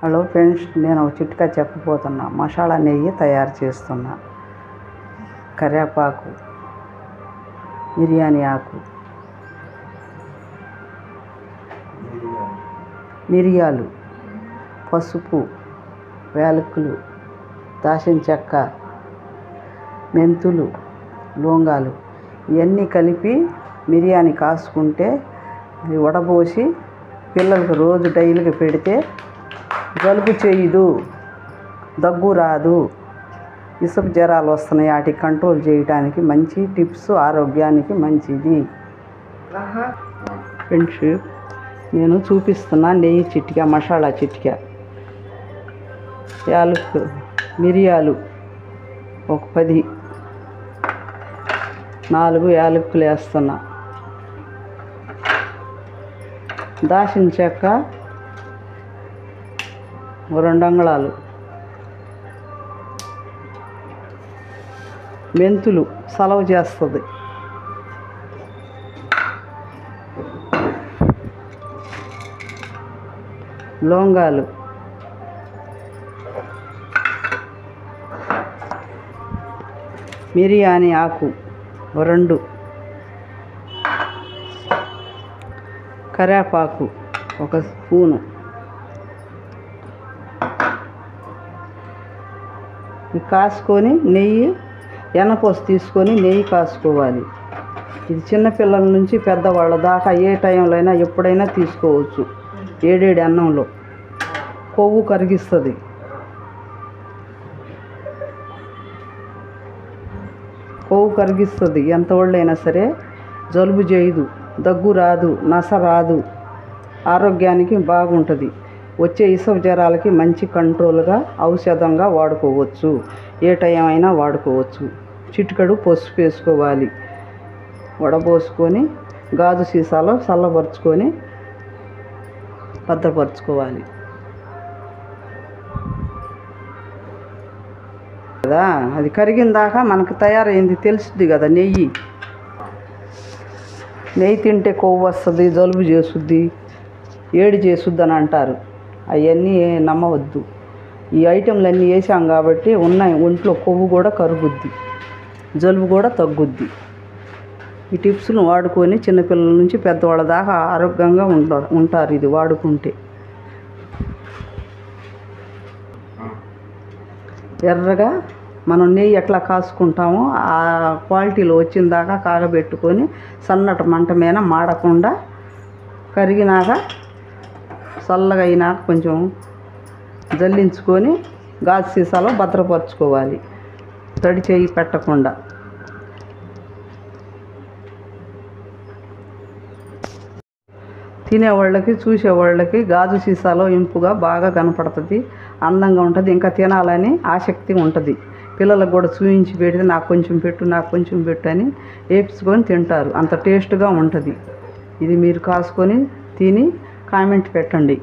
Hello friends, నేను ఒక చిట్కా చెప్పబోతున్నా. మసాలా నెయ్యి తయారు చేస్తున్నా. కరివేపాకు, బిర్యానీ ఆకు, మిరియాలు, పసుపు, యాలకులు, దాల్చిన చెక్క, మెంతులు, లవంగాలు ఇవన్నీ కలిపి బిర్యానీ కాసుకుంటే ఇది వడబోసి పిల్లలకు రోజు డైలీగా పెడితే జలుబు చేయదు, దగ్గు రాదు, ఇసుక జ్వరాలు వస్తున్నాయి వాటికి కంట్రోల్ చేయడానికి మంచి టిప్స్, ఆరోగ్యానికి మంచిది. ఫ్రెండ్స్, నేను చూపిస్తున్నా నెయ్యి చిటికా, మసాలా చిటికా. యాలకులు, మిరియాలు ఒక 10, 4 యాలకులు వేస్తున్నా. దాల్చిన చెక్క 2 అంగుళాలు, మెంతులు సలవ చేస్తుంది, లవంగాలు, బిర్యానీ ఆకు 2, కరివేపాకు 1 స్పూను, కాసుకొని నెయ్యి ఎనపోసి తీసుకొని నెయ్యి కాసుకోవాలి. ఇది చిన్నపిల్లల నుంచి పెద్దవాళ్ళ దాకా ఏ టైంలో అయినా ఎప్పుడైనా తీసుకోవచ్చు. ఏడేడి అన్నంలో కొవ్వు కరిగిస్తుంది. ఎంత ఒళ్ళైనా సరే జలుబు చేయదు, దగ్గు రాదు, నస రాదు, ఆరోగ్యానికి బాగుంటుంది. వచ్చే ఇసుక జ్వరాలకి మంచి కంట్రోల్గా ఔషధంగా వాడుకోవచ్చు. ఏ టైం అయినా వాడుకోవచ్చు. చిటికెడు పసుపు వేసుకోవాలి. వడపోసుకొని గాజు సీసాలో చల్లబరుచుకొని భద్రపరుచుకోవాలి కదా. అది కరిగిన దాకా మనకు తయారైంది తెలుస్తుంది కదా. నెయ్యి తింటే కొవ్వు వస్తుంది, జలుబు చేసుద్ది, ఏడి చేసుద్ది అని అంటారు. అవన్నీ నమ్మవద్దు. ఈ ఐటెంలన్నీ వేసాం కాబట్టి ఉన్నాయి, ఒంట్లో కొవ్వు కూడా కరుగుద్ది, జలుబు కూడా తగ్గుద్ది. ఈ టిప్స్ను వాడుకొని చిన్నపిల్లల నుంచి పెద్దవాళ్ళ దాకా ఆరోగ్యంగా ఉంటారు ఇది వాడుకుంటే. ఎర్రగా మనం నెయ్యి ఎట్లా కాసుకుంటామో ఆ క్వాలిటీలో వచ్చిన దాకా కాగబెట్టుకొని సన్నటి మంట మీద మాడకుండా కరిగినాక చల్లగా అయినాక కొంచెం జల్లించుకొని గాజు సీసాలో భద్రపరచుకోవాలి, తడి చేయి పెట్టకుండా. తినేవాళ్ళకి చూసేవాళ్ళకి గాజు సీసాలో ఇంపుగా బాగా కనపడుతుంది, అందంగా ఉంటుంది, ఇంకా తినాలని ఆసక్తి ఉంటుంది. పిల్లలకు కూడా చూపించి పెడితే నాకు కొంచెం పెట్టు అని వేపించుకొని తింటారు. అంత టేస్ట్గా ఉంటుంది. ఇది మీరు కాసుకొని తిని కామెంట్ పెట్టండి.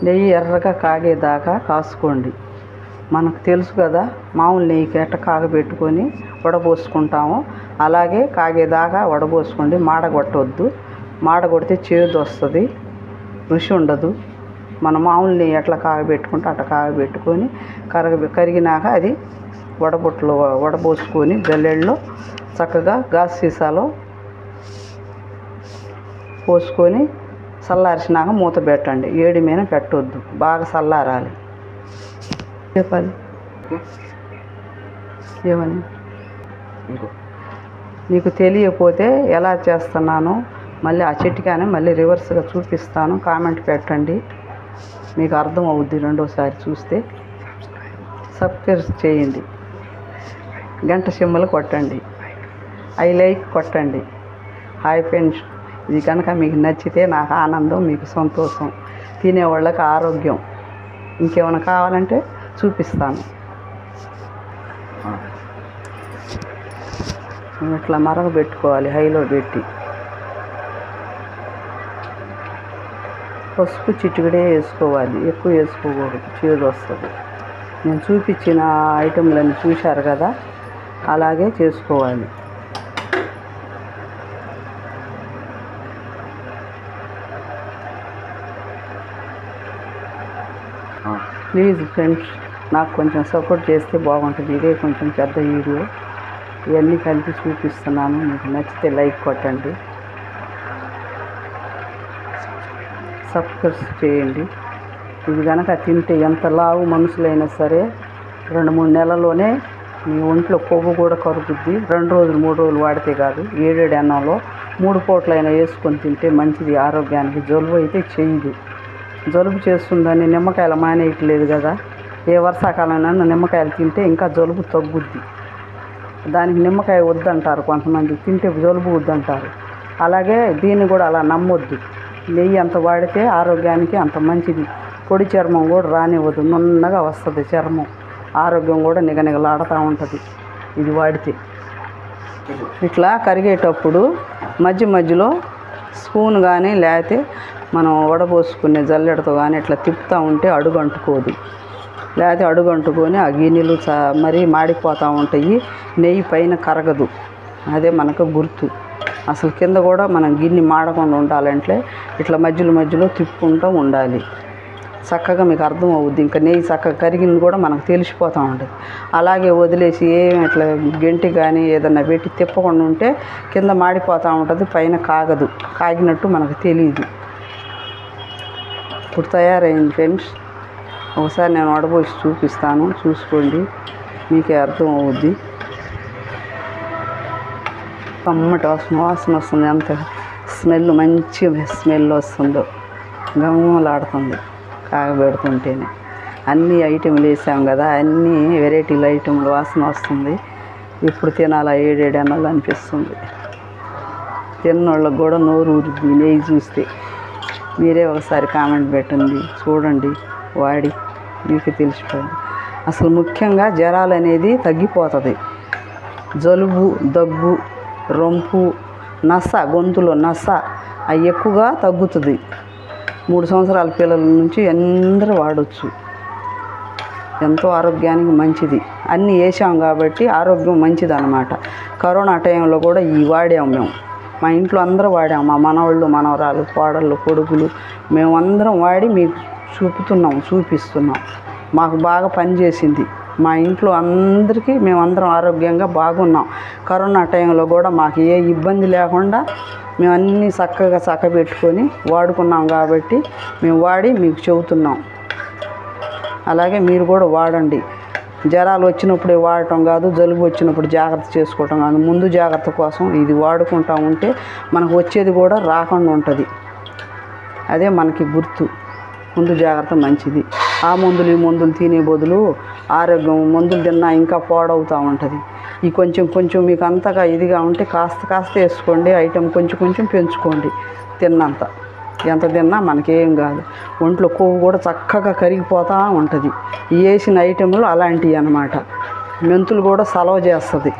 నెయ్యి ఎర్రగా కాగేదాకా కాసుకోండి. మనకు తెలుసు కదా, మామూలు నెయ్యికి ఎట్ట కాగబెట్టుకొని వడబోసుకుంటాము అలాగే కాగేదాకా వడబోసుకోండి. మాడగొట్టవద్దు. మాడగొడితే చేదు వస్తుంది, రుచి ఉండదు. మన మామూలు నెయ్యి ఎట్లా కాగబెట్టుకుంటే అట్లా కాగబెట్టుకొని కరిగినాక అది వడబొట్టులో వడబోసుకొని జల్లెడలో చక్కగా గాజు సీసాలో పోసుకొని చల్లార్చినాక మూత పెట్టండి. ఏడి మీద పెట్టవద్దు, బాగా చల్లారాలి. చెప్పాలి ఏమని మీకు తెలియకపోతే ఎలా చేస్తున్నానో మళ్ళీ ఆ చిటికాని మళ్ళీ రివర్స్గా చూపిస్తాను. కామెంట్ పెట్టండి, మీకు అర్థం అవుద్ది. రెండోసారి చూస్తే సబ్స్క్రైబ్ చేయండి, గంట సింబల్ కొట్టండి, ఐ లైక్ కొట్టండి. హాయ్ ఫ్రెండ్స్, ఇది కనుక మీకు నచ్చితే నాకు ఆనందం, మీకు సంతోషం, తినేవాళ్ళకి ఆరోగ్యం. ఇంకేమైనా కావాలంటే చూపిస్తాను. ఇట్లా మరగబెట్టుకోవాలి హైలో పెట్టి. పసుపు చిటికడే వేసుకోవాలి, ఎక్కువ వేసుకోకూడదు, చేదు వస్తుంది. నేను చూపించిన ఐటెంలన్నీ చూశారు కదా, అలాగే చేసుకోవాలి. ప్లీజ్ ఫ్రెండ్స్, నాకు కొంచెం సపోర్ట్ చేస్తే బాగుంటుంది. ఇదే కొంచెం పెద్ద వీడియో, ఇవన్నీ కలిపి చూపిస్తున్నాను. మీకు నచ్చితే లైక్ కొట్టండి, సబ్స్క్రైబ్ చేయండి. ఇది కనుక తింటే ఎంత లావు మనుషులైనా సరే 2-3 నెలల్లోనే మీ ఒంట్లో కొవ్వు కూడా కరుగుద్ది. 2 రోజులు 3 రోజులు వాడితే కాదు, 7 అన్నంలో 3 పూటలైనా వేసుకొని తింటే మంచిది ఆరోగ్యానికి. జలుబు అయితే చేయదు. జలుబు చేస్తుందని నిమ్మకాయలు మానేయట్లేదు కదా, ఏ వర్షాకాలంలో నిమ్మకాయలు తింటే ఇంకా జలుబు తగ్గుద్ది. దానికి నిమ్మకాయ వద్దంటారు కొంతమంది, తింటే జలుబు వద్దంటారు. అలాగే దీన్ని కూడా అలా నమ్మొద్దు. నెయ్యి అంత వాడితే ఆరోగ్యానికి అంత మంచిది. పొడి చర్మం కూడా రానివ్వదు, నున్నగా వస్తుంది చర్మం. ఆరోగ్యం కూడా నిగనిగలాడుతూ ఉంటుంది ఇది వాడితే. ఇట్లా కరిగేటప్పుడు మధ్య మధ్యలో స్పూన్ కానీ లేకపోతే మనం వడపోసుకునే జల్లెడతో కానీ ఇట్లా తిప్పుతూ ఉంటే అడుగు అంటుకోదు. లేకపోతే అడుగు అంటుకొని ఆ గిన్నెలు మరీ మాడిపోతూ ఉంటాయి, నెయ్యి పైన కరగదు. అదే మనకు గుర్తు. అసలు కింద కూడా మనం గిన్నె మాడకుండా ఉండాలంటే ఇట్లా మధ్యలో మధ్యలో తిప్పుకుంటూ ఉండాలి. చక్కగా మీకు అర్థం అవుద్ది. ఇంకా నెయ్యి చక్కగా కరిగింది కూడా మనకు తెలిసిపోతూ ఉంటుంది. అలాగే వదిలేసి ఏమి ఇట్లా గంటి కానీ ఏదన్నా పెట్టి తిప్పకుండా ఉంటే కింద మాడిపోతూ ఉంటుంది, పైన కాగదు. కాగినట్టు మనకు తెలియదు. ఇప్పుడు తయారైంది ఫ్రెండ్స్. ఒకసారి నేను వడబోసి చూపిస్తాను, చూసుకోండి, మీకే అర్థం అవుద్ది. కమ్మటి వాసన వస్తుంది. ఎంత స్మెల్, మంచి స్మెల్ వస్తుందో, గమ్మలాడుతుంది కాగబెడుతుంటేనే. అన్ని ఐటెంలు వేసాం కదా, అన్నీ వెరైటీల ఐటెంలు వాసన వస్తుంది. ఇప్పుడు తినాలా 7 అన్నాలు అనిపిస్తుంది. తిన్నోళ్ళకి కూడా నోరు ఊరుద్ది నెయ్యి చూస్తే. మీరే ఒకసారి కామెంట్ పెట్టండి, చూడండి, వాడి మీకు తెలిసిపోయింది. అసలు ముఖ్యంగా జ్వరాలు అనేది తగ్గిపోతుంది. జలుబు, దగ్గు, రొంపు, నస, గొంతులో నస అవి ఎక్కువగా తగ్గుతుంది. 3 సంవత్సరాల పిల్లల నుంచి అందరూ వాడవచ్చు. ఎంతో ఆరోగ్యానికి మంచిది. అన్నీ వేసాం కాబట్టి ఆరోగ్యం మంచిది అన్నమాట. కరోనా టైంలో కూడా ఈ వాడాము మేము. మా ఇంట్లో అందరూ వాడాము. మా మనవాళ్ళు, మనవరాలు, కోడళ్ళు, కొడుకులు, మేమందరం వాడి మీకు చూపిస్తున్నాం. మాకు బాగా పనిచేసింది. మా ఇంట్లో అందరికీ మేమందరం ఆరోగ్యంగా బాగున్నాం. కరోనా టైంలో కూడా మాకు ఏ ఇబ్బంది లేకుండా మేము అన్నీ చక్కబెట్టుకొని వాడుకున్నాం కాబట్టి మేము వాడి మీకు చెబుతున్నాం. అలాగే మీరు కూడా వాడండి. జ్వరాలు వచ్చినప్పుడే వాడటం కాదు, జలుబు వచ్చినప్పుడు జాగ్రత్త చేసుకోవటం కాదు. ముందు జాగ్రత్త కోసం ఇది వాడుకుంటూ ఉంటే మనకు వచ్చేది కూడా రాకుండా ఉంటుంది. అదే మనకి గుర్తు. ముందు జాగ్రత్త మంచిది. ఆ మందులు ఈ మందులు తినే బదులు ఆరోగ్యం మందులు తిన్నా ఇంకా పాడవుతూ ఉంటుంది. ఈ కొంచెం మీకు అంతగా ఇదిగా ఉంటే కాస్త వేసుకోండి. ఐటెం కొంచెం పెంచుకోండి. తిన్నంత ఎంత తిన్నా మనకేం కాదు. ఒంట్లో కొవ్వు కూడా చక్కగా కరిగిపోతూ ఉంటుంది. వేసిన ఐటెంలు అలాంటివి అన్నమాట. మెంతులు కూడా సలవ చేస్తుంది.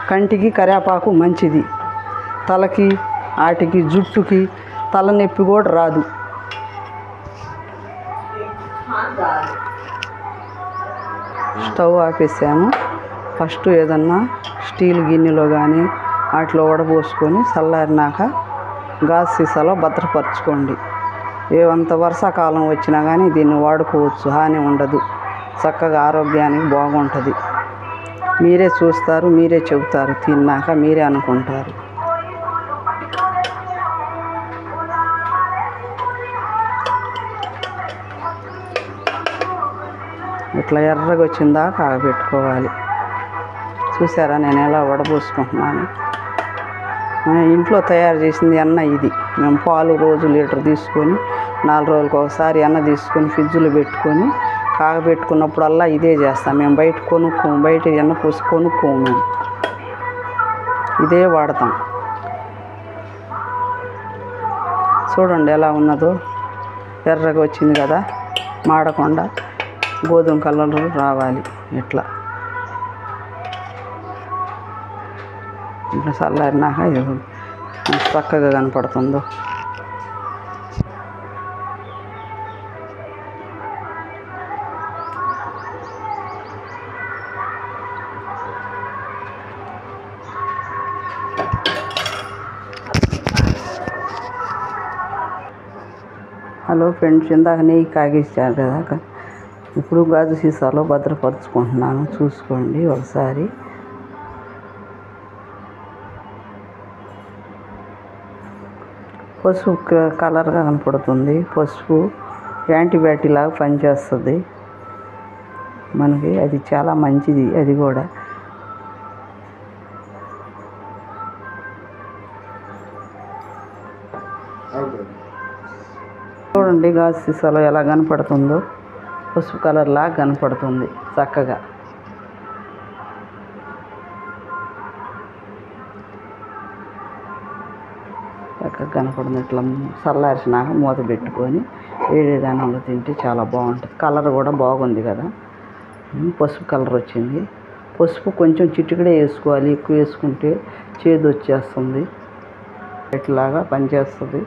కంటికి కరివేపాకు మంచిది. తలకి, ఆటికి, జుట్టుకి తలనొప్పి కూడా రాదు. స్టవ్ ఆపేసాము. ఫస్ట్ ఏదన్నా స్టీల్ గిన్నెలో కానీ వాటిలో వడపోసుకొని చల్లారినాక గాజు సీసాలో భద్రపరచుకోండి. ఏమంత వర్షాకాలం వచ్చినా కానీ దీన్ని వాడుకోవచ్చు, హాని ఉండదు. చక్కగా ఆరోగ్యానికి బాగుంటుంది. మీరే చూస్తారు, మీరే చెబుతారు, తిన్నాక మీరే అనుకుంటారు. ఇట్లా ఎర్రగా వచ్చిందా కాగబెట్టుకోవాలి. చూసారా నేను ఎలా వడపోసుకుంటున్నాను. ఇంట్లో తయారు చేసింది అన్న ఇది. మేము పాలు రోజు లీటర్ తీసుకొని 4 రోజులకు ఒకసారి అన్న తీసుకొని ఫ్రిడ్జ్లో పెట్టుకొని కాగబెట్టుకున్నప్పుడల్లా ఇదే చేస్తాం. మేము బయట ఎన్న పోసి కొనుక్కోము. మేము ఇదే వాడతాం. చూడండి ఎలా ఉన్నదో, ఎర్రగా వచ్చింది కదా, మాడకుండా గోధుమ కలర్ రావాలి. ఇట్లా చల్లారినాక చక్కగా కనపడుతుందో. హలో ఫ్రెండ్స్, ఇందాక నెయ్యి కాగేసారు కదా, ఇప్పుడు గాజు సీసాలో భద్రపరుచుకుంటున్నాను, చూసుకోండి ఒకసారి. పసుపు కలర్గా కనపడుతుంది. పసుపు యాంటీబయాటిక్ లాగా పనిచేస్తుంది మనకి, అది చాలా మంచిది. అది కూడా చూడండి గాజు సీసాలో ఎలా కనపడుతుందో, పసుపు కలర్ లాగా కనపడుతుంది చక్కగా. చక్కగా కనపడుతుంది. ఇట్లా చల్లార్చినాక మూత పెట్టుకొని వేడిదానంలో తింటే చాలా బాగుంటుంది. కలర్ కూడా బాగుంది కదా, పసుపు కలర్ వచ్చింది. పసుపు కొంచెం చిటికడే వేసుకోవాలి, ఎక్కువ వేసుకుంటే చేదు వచ్చేస్తుంది. ఇట్లాగా పనిచేస్తుంది,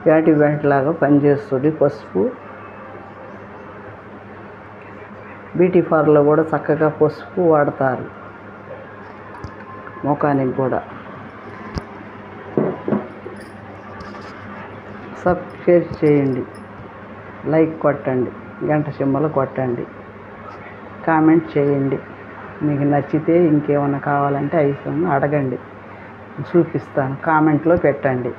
యాంటీబయాటిక్ లాగా పనిచేస్తుంది పసుపు. బ్యూటీ పార్లర్లో కూడా చక్కగా పసుపు వాడతారు ముఖానికి కూడా. సబ్స్క్రైబ్ చేయండి, లైక్ కొట్టండి, గంట సింబల్ కొట్టండి, కామెంట్ చేయండి. మీకు నచ్చితే ఇంకేమైనా కావాలంటే ఐటమ్ అడగండి, చూపిస్తాను. కామెంట్లో పెట్టండి.